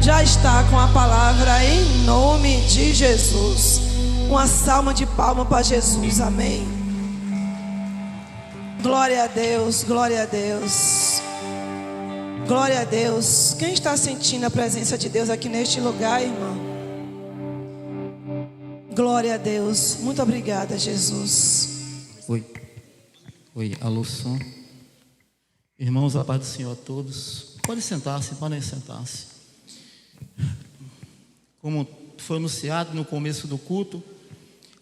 já está com a palavra em nome de Jesus. Uma salva de palmas para Jesus, amém. Glória a Deus, glória a Deus, glória a Deus. Quem está sentindo a presença de Deus aqui neste lugar, irmão? Glória a Deus, muito obrigada, Jesus. Oi, alô, som. Irmãos, a paz do Senhor a todos. Podem sentar-se. Como foi anunciado no começo do culto,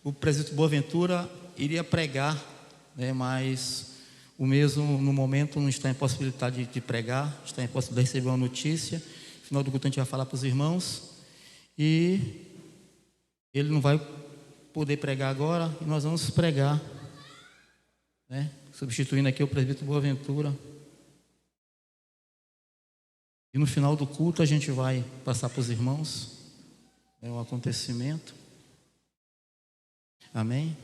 o presbítero Boaventura iria pregar, né, mas o mesmo no momento não está em possibilidade de pregar, está em possibilidade de receber uma notícia. No final do culto a gente vai falar para os irmãos e ele não vai poder pregar agora e nós vamos pregar, né, substituindo aqui o presbítero Boaventura. E no final do culto a gente vai passar para os irmãos, né, o acontecimento. Amém?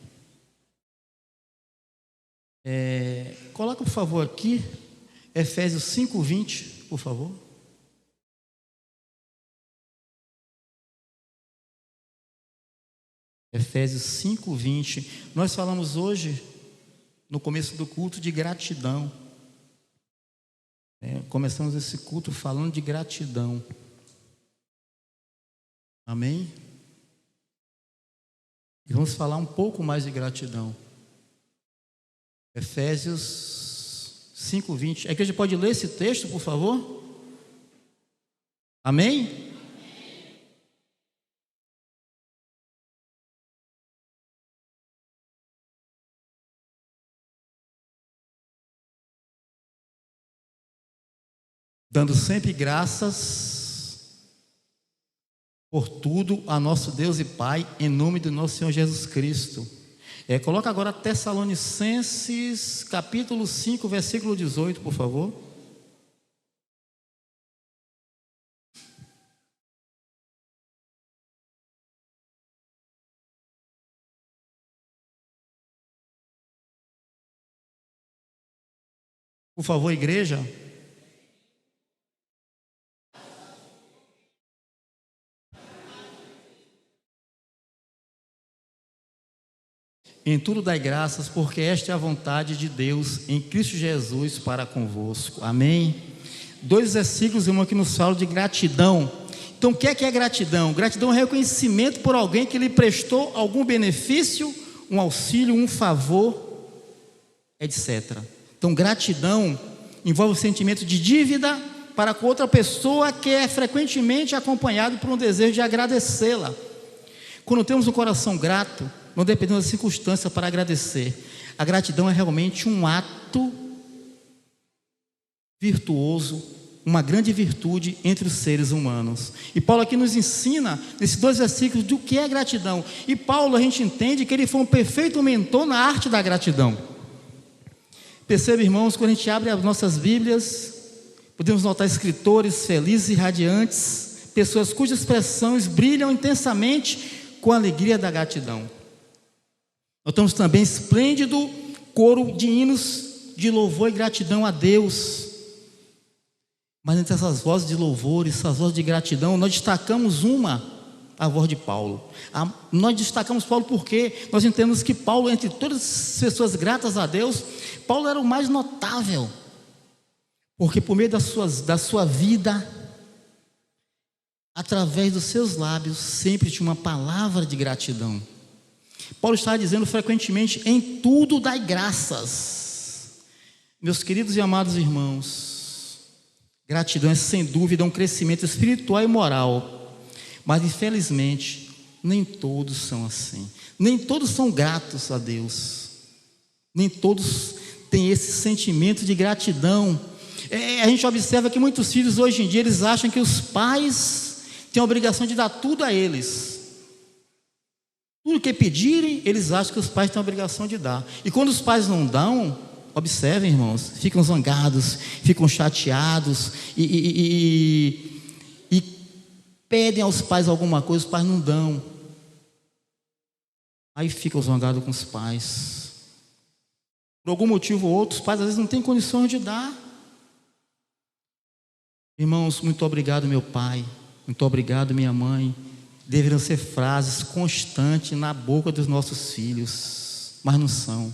Coloca por favor aqui Efésios 5:20, por favor. Efésios 5:20. Nós falamos hoje, no começo do culto, de gratidão. Começamos esse culto falando de gratidão. Amém? E vamos falar um pouco mais de gratidão. Efésios 5:20. A igreja pode ler esse texto, por favor? Amém? Dando sempre graças por tudo a nosso Deus e Pai, em nome do nosso Senhor Jesus Cristo. Coloca agora Tessalonicenses, capítulo 5, versículo 18, por favor. Por favor, igreja. Em tudo dai graças, porque esta é a vontade de Deus em Cristo Jesus para convosco. Amém? 2 versículos, irmão, que nos falam de gratidão. Então, o que é gratidão? Gratidão é reconhecimento por alguém que lhe prestou algum benefício, um auxílio, um favor, etc. Então, gratidão envolve o sentimento de dívida para com outra pessoa que é frequentemente acompanhado por um desejo de agradecê-la. Quando temos um coração grato, não dependemos da circunstância para agradecer. A gratidão é realmente um ato virtuoso, uma grande virtude entre os seres humanos. E Paulo aqui nos ensina, nesses 2 versículos, do que é gratidão. E Paulo, a gente entende que ele foi um perfeito mentor na arte da gratidão. Perceba, irmãos, quando a gente abre as nossas Bíblias, podemos notar escritores felizes e radiantes, pessoas cujas expressões brilham intensamente com a alegria da gratidão. Notamos também esplêndido coro de hinos de louvor e gratidão a Deus. Mas entre essas vozes de louvor, essas vozes de gratidão, nós destacamos a voz de Paulo. Nós destacamos Paulo porque nós entendemos que Paulo, entre todas as pessoas gratas a Deus, Paulo era o mais notável. Porque por meio da sua vida, através dos seus lábios, sempre tinha uma palavra de gratidão. Paulo está dizendo frequentemente: em tudo dai graças. Meus queridos e amados irmãos, gratidão é sem dúvida um crescimento espiritual e moral, mas infelizmente nem todos são assim. Nem todos são gratos a Deus, nem todos têm esse sentimento de gratidão. A gente observa que muitos filhos hoje em dia, eles acham que os pais têm a obrigação de dar tudo a eles. Tudo que pedirem, eles acham que os pais têm a obrigação de dar. E quando os pais não dão, observem, irmãos, ficam zangados, ficam chateados e pedem aos pais alguma coisa, os pais não dão. Aí ficam zangados com os pais. Por algum motivo ou outro, os pais às vezes não têm condições de dar. Irmãos, muito obrigado, meu pai, muito obrigado, minha mãe, deveriam ser frases constantes na boca dos nossos filhos, mas não são.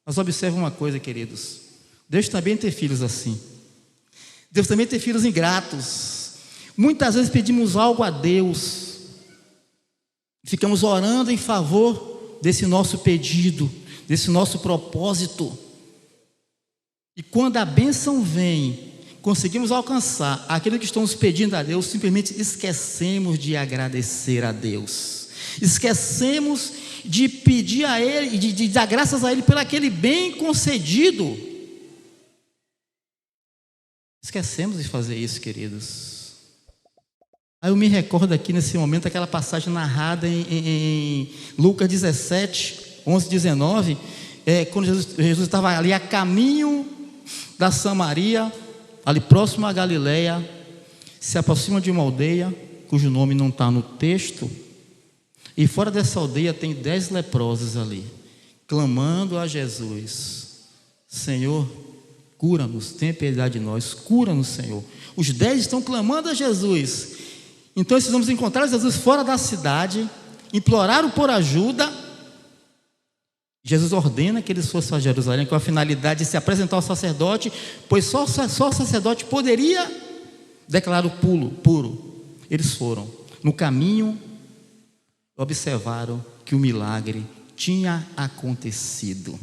Mas observe uma coisa, queridos, Deus também tem filhos assim. Deus também tem filhos ingratos. Muitas vezes pedimos algo a Deus, ficamos orando em favor desse nosso pedido, desse nosso propósito, e quando a bênção vem, conseguimos alcançar aquilo que estamos pedindo a Deus, simplesmente esquecemos de agradecer a Deus, esquecemos de pedir a Ele, de dar graças a Ele por aquele bem concedido. Esquecemos de fazer isso, queridos. Aí eu me recordo aqui nesse momento aquela passagem narrada em Lucas 17, 11, 19, quando Jesus estava ali a caminho da Samaria, ali próximo a Galileia, se aproxima de uma aldeia cujo nome não está no texto, e fora dessa aldeia tem 10 leprosos ali, clamando a Jesus: Senhor, cura-nos, tenha piedade de nós, cura-nos, Senhor. Os 10 estão clamando a Jesus. Então esses vamos encontrar Jesus fora da cidade, imploraram por ajuda. Jesus ordena que eles fossem a Jerusalém com a finalidade de se apresentar ao sacerdote, pois só o sacerdote poderia declarar o puro. Eles foram. No caminho, observaram que o milagre tinha acontecido.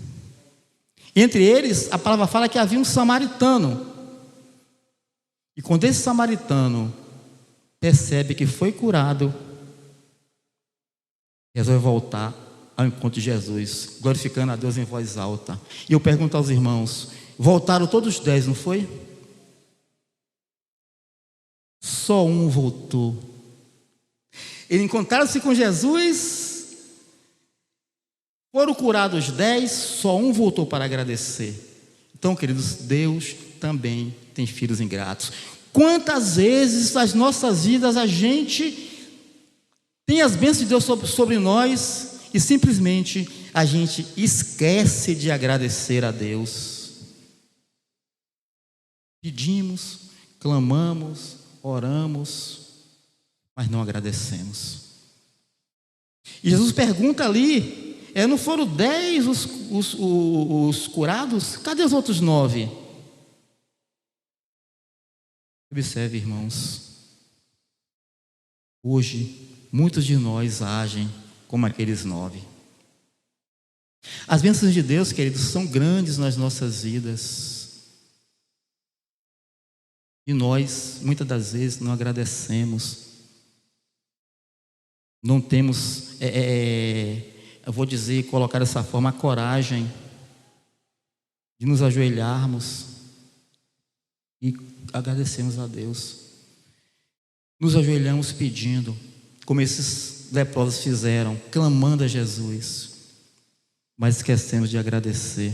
Entre eles, a palavra fala que havia um samaritano. E quando esse samaritano percebe que foi curado, resolve voltar ao encontro de Jesus, glorificando a Deus em voz alta. E eu pergunto aos irmãos: voltaram todos os 10, não foi? Só um voltou. Eles encontraram-se com Jesus, foram curados 10, só um voltou para agradecer. Então, queridos, Deus também tem filhos ingratos. Quantas vezes nas nossas vidas a gente tem as bênçãos de Deus sobre nós e simplesmente a gente esquece de agradecer a Deus. Pedimos, clamamos, oramos, mas não agradecemos. E Jesus pergunta ali: não foram 10 os curados? Cadê os outros 9? Observe, irmãos, hoje muitos de nós agem como aqueles 9. As bênçãos de Deus, queridos, são grandes nas nossas vidas, e nós, muitas das vezes, não agradecemos, não temos, eu vou dizer, colocar dessa forma, a coragem de nos ajoelharmos e agradecemos a Deus. Nos ajoelhamos pedindo, como esses leprosos fizeram, clamando a Jesus, mas esquecemos de agradecer.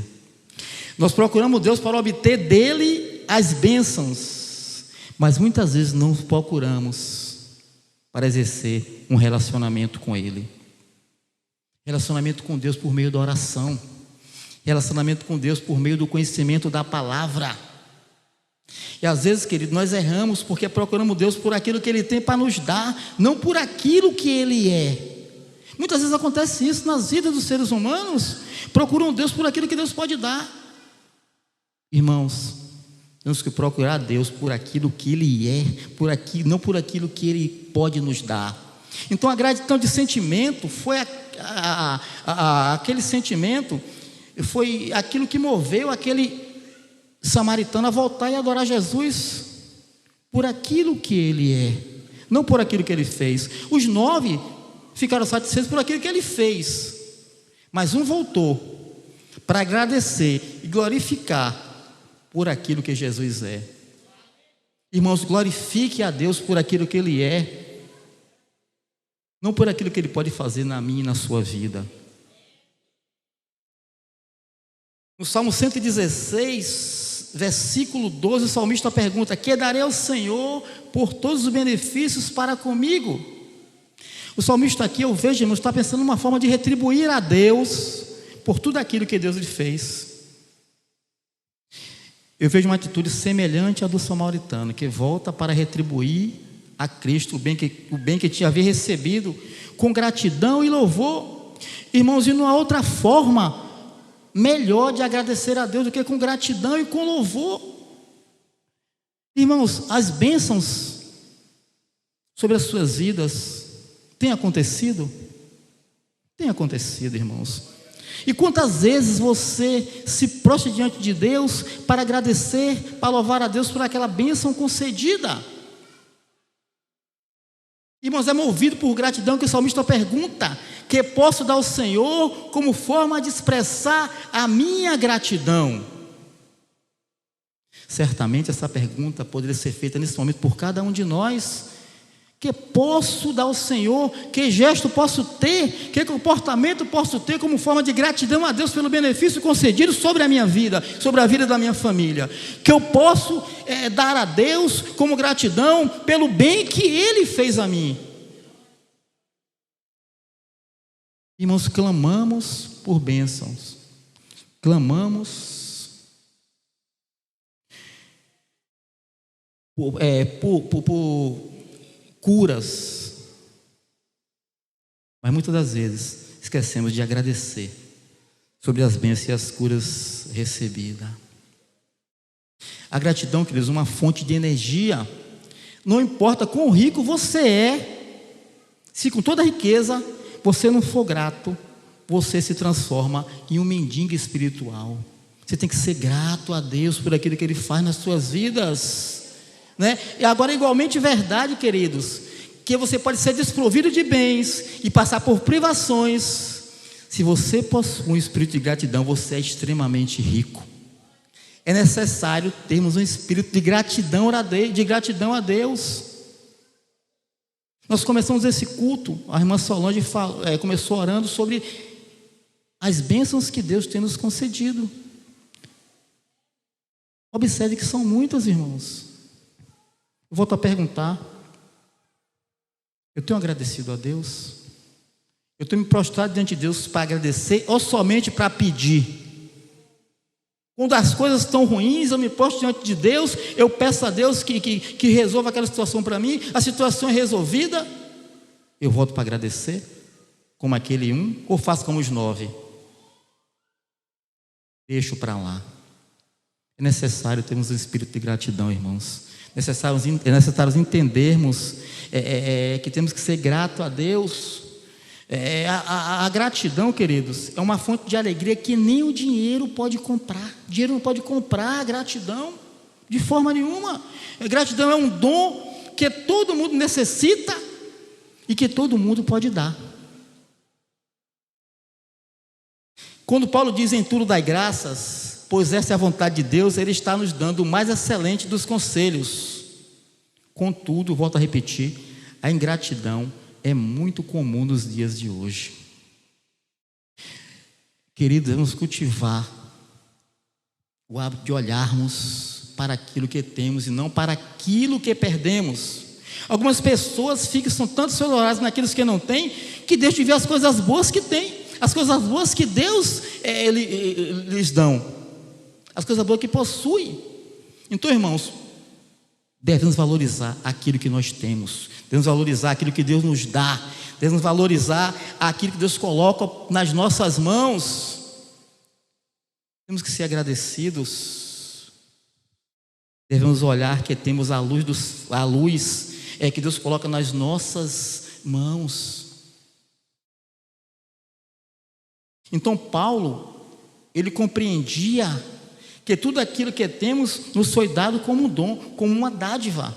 Nós procuramos Deus para obter dele as bênçãos, mas muitas vezes não procuramos para exercer um relacionamento com Ele. Relacionamento com Deus por meio da oração, relacionamento com Deus por meio do conhecimento da palavra. E às vezes, querido, nós erramos porque procuramos Deus por aquilo que Ele tem para nos dar, não por aquilo que Ele é. Muitas vezes acontece isso nas vidas dos seres humanos, procuram Deus por aquilo que Deus pode dar. Irmãos, temos que procurar Deus por aquilo que Ele é, não por aquilo que Ele pode nos dar. Então a gratidão de sentimento foi aquele sentimento, foi aquilo que moveu aquele samaritano a voltar e adorar Jesus por aquilo que Ele é, não por aquilo que Ele fez. Os 9 ficaram satisfeitos por aquilo que Ele fez, mas um voltou para agradecer e glorificar por aquilo que Jesus é. Irmãos, glorifique a Deus por aquilo que Ele é, não por aquilo que Ele pode fazer na minha e na sua vida. No Salmo 116, versículo 12, o salmista pergunta: que darei ao Senhor por todos os benefícios para comigo? O salmista aqui, eu vejo, irmãos, está pensando numa forma de retribuir a Deus por tudo aquilo que Deus lhe fez. Eu vejo uma atitude semelhante à do samaritano, que volta para retribuir a Cristo o bem que tinha havia recebido, com gratidão e louvor. Irmãos, e não há outra forma melhor de agradecer a Deus do que com gratidão e com louvor. Irmãos, as bênçãos sobre as suas vidas têm acontecido? Tem acontecido, irmãos. E quantas vezes você se prostra diante de Deus para agradecer, para louvar a Deus por aquela bênção concedida? Irmãos, é movido por gratidão que o salmista pergunta: que posso dar ao Senhor como forma de expressar a minha gratidão? Certamente essa pergunta poderia ser feita nesse momento por cada um de nós. Que posso dar ao Senhor? Que gesto posso ter? Que comportamento posso ter como forma de gratidão a Deus pelo benefício concedido sobre a minha vida, sobre a vida da minha família? Que eu posso dar a Deus como gratidão pelo bem que Ele fez a mim? Irmãos, clamamos por bênçãos, clamamos por curas, mas muitas das vezes esquecemos de agradecer sobre as bênçãos e as curas recebidas. A gratidão, queridos, é uma fonte de energia. Não importa quão rico você é, se com toda a riqueza você não for grato, você se transforma em um mendigo espiritual. Você tem que ser grato a Deus por aquilo que Ele faz nas suas vidas, né? E agora é igualmente verdade, queridos, que você pode ser desprovido de bens e passar por privações. Se você possui um espírito de gratidão, você é extremamente rico. É necessário termos um espírito de gratidão a Deus. Nós começamos esse culto, a irmã Solange começou orando sobre as bênçãos que Deus tem nos concedido. Observe que são muitas, irmãos. Eu volto a perguntar: eu tenho agradecido a Deus? Eu tenho me prostrado diante de Deus para agradecer ou somente para pedir? Quando as coisas estão ruins, eu me prostro diante de Deus, eu peço a Deus que resolva aquela situação para mim, a situação é resolvida, eu volto para agradecer, como aquele ou faço como os 9? Deixo para lá. É necessário termos um espírito de gratidão, irmãos. É necessário entendermos que temos que ser grato a Deus. A gratidão, queridos, é uma fonte de alegria que nem o dinheiro pode comprar. Dinheiro não pode comprar a gratidão de forma nenhuma. A gratidão é um dom que todo mundo necessita e que todo mundo pode dar. Quando Paulo diz em tudo dai graças, pois essa é a vontade de Deus, Ele está nos dando o mais excelente dos conselhos. Contudo, volto a repetir, a ingratidão é muito comum nos dias de hoje. Queridos, vamos cultivar o hábito de olharmos para aquilo que temos e não para aquilo que perdemos. Algumas pessoas são tanto celulares naquilo que não têm, que deixam de ver as coisas boas que têm, as coisas boas que Deus lhes dão, as coisas boas que possuem. Então, irmãos, devemos valorizar aquilo que nós temos, devemos valorizar aquilo que Deus nos dá, devemos valorizar aquilo que Deus coloca nas nossas mãos. Temos que ser agradecidos. Devemos olhar que temos a luz que Deus coloca nas nossas mãos. Então Paulo, ele compreendia que tudo aquilo que temos nos foi dado como um dom, como uma dádiva.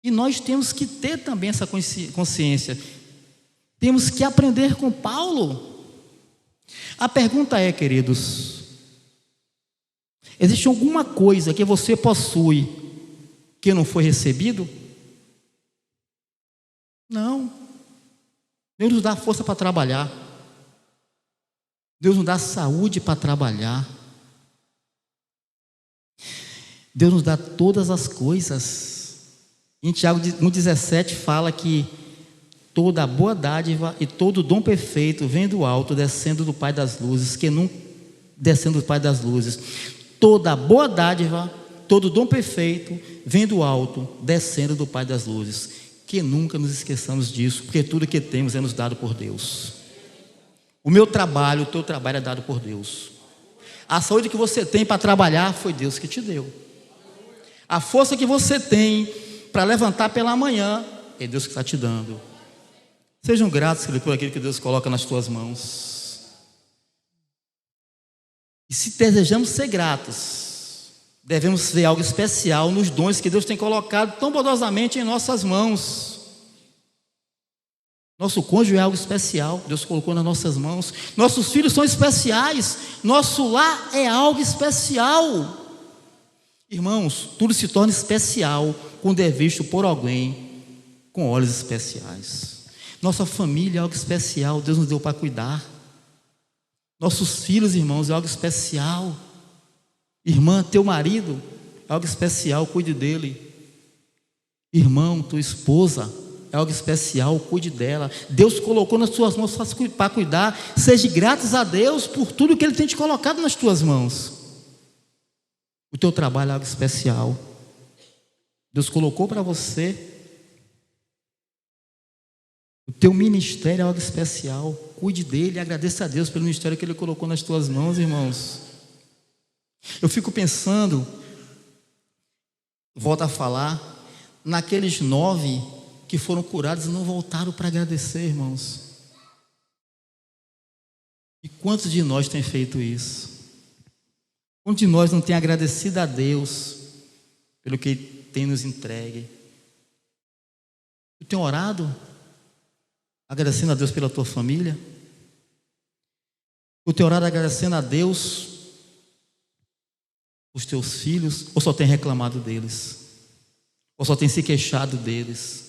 E nós temos que ter também essa consciência. Temos que aprender com Paulo. A pergunta é, queridos, existe alguma coisa que você possui que não foi recebido? Não. Deus nos dá força para trabalhar. Deus nos dá saúde para trabalhar. Deus nos dá todas as coisas. Em Tiago 1,17 fala que toda boa dádiva e todo dom perfeito vem do alto, descendo do Pai das luzes, descendo do Pai das luzes. Toda boa dádiva todo dom perfeito vem do alto, descendo do Pai das luzes. Que nunca nos esqueçamos disso, porque tudo que temos é nos dado por Deus. O meu trabalho, o teu trabalho é dado por Deus. A saúde que você tem para trabalhar foi Deus que te deu. A força que você tem para levantar pela manhã é Deus que está te dando. Sejam gratos, querido, por aquilo que Deus coloca nas tuas mãos. E se desejamos ser gratos, devemos ver algo especial nos dons que Deus tem colocado tão bondosamente em nossas mãos. Nosso cônjuge é algo especial, Deus colocou nas nossas mãos. Nossos filhos são especiais. Nosso lar é algo especial. Irmãos, tudo se torna especial quando é visto por alguém com olhos especiais. Nossa família é algo especial, Deus nos deu para cuidar. Nossos filhos, irmãos, é algo especial. Irmã, teu marido é algo especial, cuide dele. Irmão, tua esposa é algo especial, cuide dela. Deus colocou nas tuas mãos para cuidar. Seja gratos a Deus por tudo que Ele tem te colocado nas tuas mãos. O teu trabalho é algo especial. Deus colocou para você. O teu ministério é algo especial. Cuide dele, agradeça a Deus pelo ministério que Ele colocou nas tuas mãos, irmãos. Eu fico pensando, volto a falar, naqueles 9 que foram curados e não voltaram para agradecer, irmãos. E quantos de nós tem feito isso? Quantos de nós não tem agradecido a Deus pelo que tem nos entregue? Tu tem orado agradecendo a Deus pela tua família? Tu tem orado agradecendo a Deus os teus filhos, ou só tem reclamado deles? Ou só tem se queixado deles?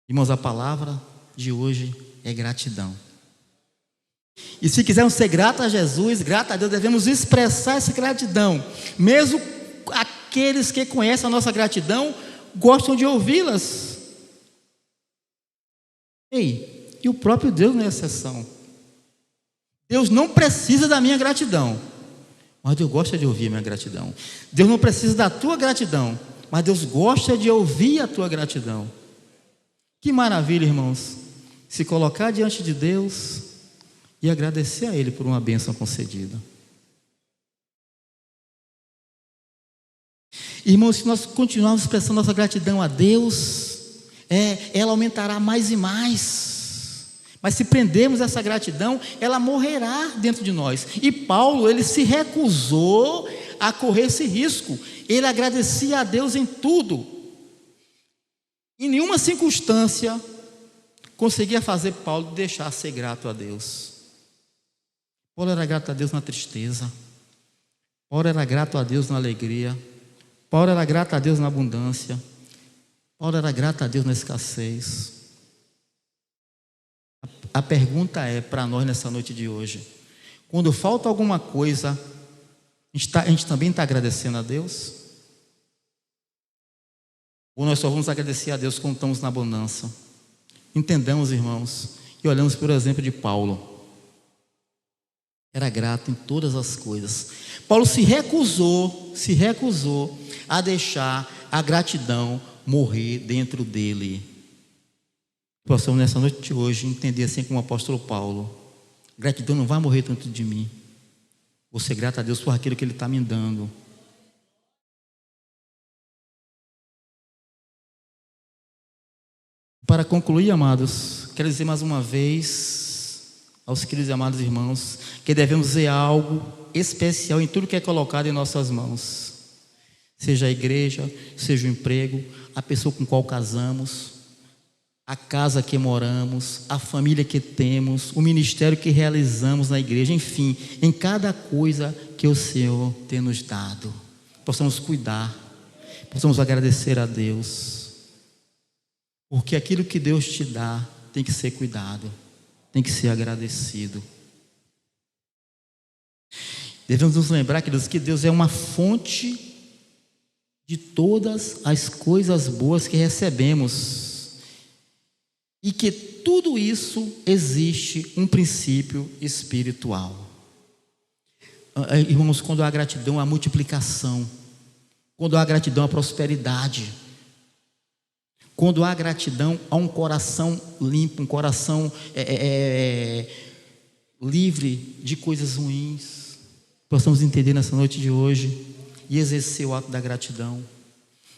Irmãos, a palavra de hoje é gratidão. E se quisermos ser gratos a Jesus, gratos a Deus, devemos expressar essa gratidão. Mesmo aqueles que conhecem a nossa gratidão gostam de ouvi-las. Ei, e o próprio Deus não é exceção. Deus não precisa da minha gratidão, mas Deus gosta de ouvir a minha gratidão. Deus não precisa da tua gratidão, mas Deus gosta de ouvir a tua gratidão. Que maravilha, irmãos, se colocar diante de Deus e agradecer a Ele por uma bênção concedida. Irmãos, se nós continuarmos expressando nossa gratidão a Deus, ela aumentará mais e mais. Mas se prendermos essa gratidão, ela morrerá dentro de nós. E Paulo, ele se recusou a correr esse risco. Ele agradecia a Deus em tudo. Em nenhuma circunstância conseguia fazer Paulo deixar ser grato a Deus. Paulo era grato a Deus na tristeza. Paulo era grato a Deus na alegria. Paulo era grato a Deus na abundância. Paulo era grato a Deus na escassez. A pergunta é para nós nessa noite de hoje: quando falta alguma coisa, a gente também está agradecendo a Deus? Ou nós só vamos agradecer a Deus quando estamos na bonança? Entendamos, irmãos, e olhamos por exemplo de Paulo. Era grato em todas as coisas. Paulo se recusou a deixar a gratidão morrer dentro dele. Possamos nessa noite de hoje entender assim como o apóstolo Paulo: gratidão não vai morrer dentro de mim. Vou ser grato a Deus por aquilo que Ele está me dando. Para concluir, amados, quero dizer mais uma vez aos queridos e amados irmãos que devemos ver algo especial em tudo que é colocado em nossas mãos. Seja a igreja, seja o emprego, a pessoa com qual casamos, a casa que moramos, a família que temos, o ministério que realizamos na igreja, enfim, em cada coisa que o Senhor tem nos dado, possamos cuidar, possamos agradecer a Deus, porque aquilo que Deus te dá tem que ser cuidado, tem que ser agradecido. Devemos nos lembrar, queridos, que Deus é uma fonte de todas as coisas boas que recebemos, e que tudo isso existe um princípio espiritual. Irmãos, quando há gratidão, há multiplicação. Quando há gratidão, há prosperidade. Quando há gratidão, há um coração limpo, um coração livre de coisas ruins. Possamos entender nessa noite de hoje e exercer o ato da gratidão.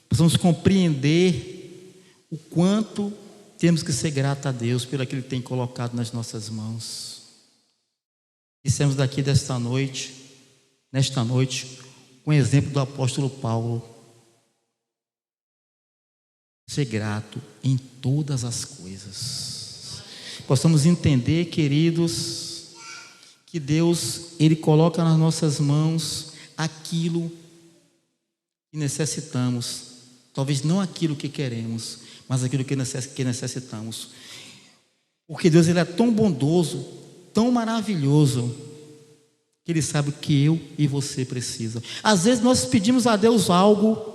Possamos compreender o quanto temos que ser gratos a Deus pelo que Ele tem colocado nas nossas mãos. Dissemos daqui nesta noite, com o exemplo do apóstolo Paulo. Ser grato em todas as coisas. Possamos entender, queridos, que Deus, Ele coloca nas nossas mãos aquilo que necessitamos. Talvez não aquilo que queremos, mas aquilo que necessitamos. Porque Deus, Ele é tão bondoso, tão maravilhoso, que Ele sabe o que eu e você precisam. Às vezes nós pedimos a Deus algo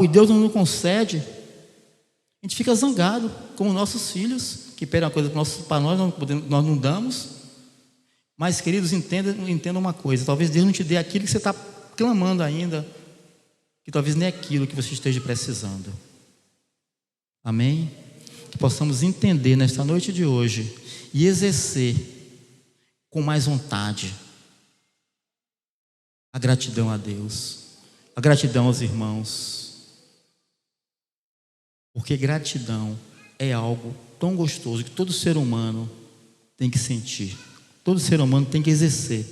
e Deus não nos concede, a gente fica zangado, como nossos filhos, que pedem uma coisa para nós, nós não damos. Mas, queridos, entendam uma coisa: talvez Deus não te dê aquilo que você está clamando ainda, que talvez nem aquilo que você esteja precisando. Amém? Que possamos entender nesta noite de hoje e exercer com mais vontade a gratidão a Deus, a gratidão aos irmãos. Porque gratidão é algo tão gostoso que todo ser humano tem que sentir. Todo ser humano tem que exercer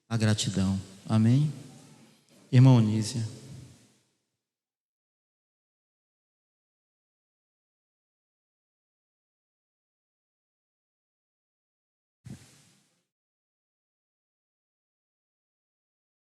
a gratidão. Amém? Irmã Onísia.